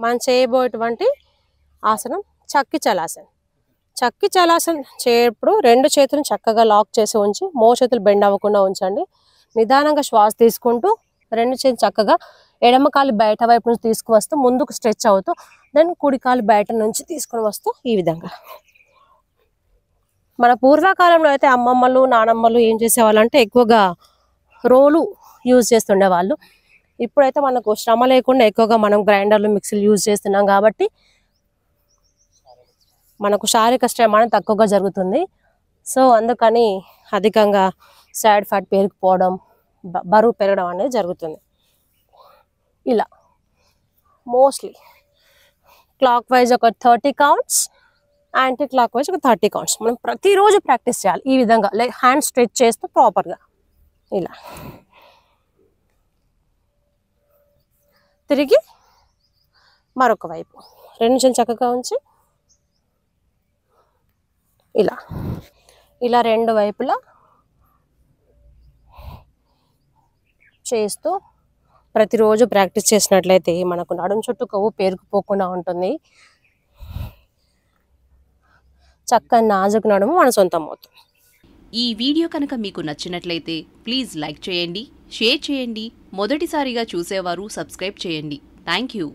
మనం చేయబోయేటువంటి ఆసనం చక్కి చలాసన్. చక్కి చలాసన్ చేయప్పుడు 2 చేతులను చక్కగా లాక్ చేసి ఉంచి మోచేతులు బెండ్ అవ్వకుండా ఉంచండి. నిదానంగా శ్వాస తీసుకుంటూ 2 చేతులు చక్కగా ఎడమ కాలు బయట వైపు నుంచి తీసుకువస్తూ ముందుకు స్ట్రెచ్ అవుతూ దెన్ కుడి కాలు బయట నుంచి తీసుకొని వస్తూ ఈ విధంగా. మన పూర్వకాలంలో అయితే అమ్మమ్మలు నానమ్మలు ఏం చేసేవాళ్ళు అంటే ఎక్కువగా రోలు యూజ్ చేస్తుండే వాళ్ళు. ఇప్పుడైతే మనకు శ్రమ లేకుండా ఎక్కువగా మనం గ్రైండర్లు మిక్సీలు యూజ్ చేస్తున్నాం కాబట్టి మనకు శారీరక శ్రమ అనేది తక్కువగా జరుగుతుంది. సో అందుకని అధికంగా సాడ్ ఫ్యాట్ పెరిగిపోవడం బరువు పెరగడం అనేది జరుగుతుంది. ఇలా మోస్ట్లీ క్లాక్ వైజ్ ఒక 30 కౌంట్స్, యాంటీ క్లాక్ వైజ్ ఒక 30 కౌంట్స్ మనం ప్రతిరోజు ప్రాక్టీస్ చేయాలి. ఈ విధంగా లైక్ హ్యాండ్ స్ట్రెచ్ చేస్తూ ప్రాపర్గా ఇలా తిరిగి మరొక వైపు 2 నిమిషాలు చక్కగా ఉంచి ఇలా ఇలా 2 వైపులా చేస్తూ ప్రతిరోజు ప్రాక్టీస్ చేసినట్లయితే మనకు నడుం చుట్టూ కొవ్వు పేరుకుపోకుండా ఉంటుంది. చక్కని నాజుకు నడుము మన సొంతం అవుతుంది. ఈ వీడియో కనుక మీకు నచ్చినట్లయితే ప్లీజ్ లైక్ చేయండి, షేర్ చేయండి. మొదటిసారిగా చూసేవారు సబ్స్క్రైబ్ చేయండి. Thank you.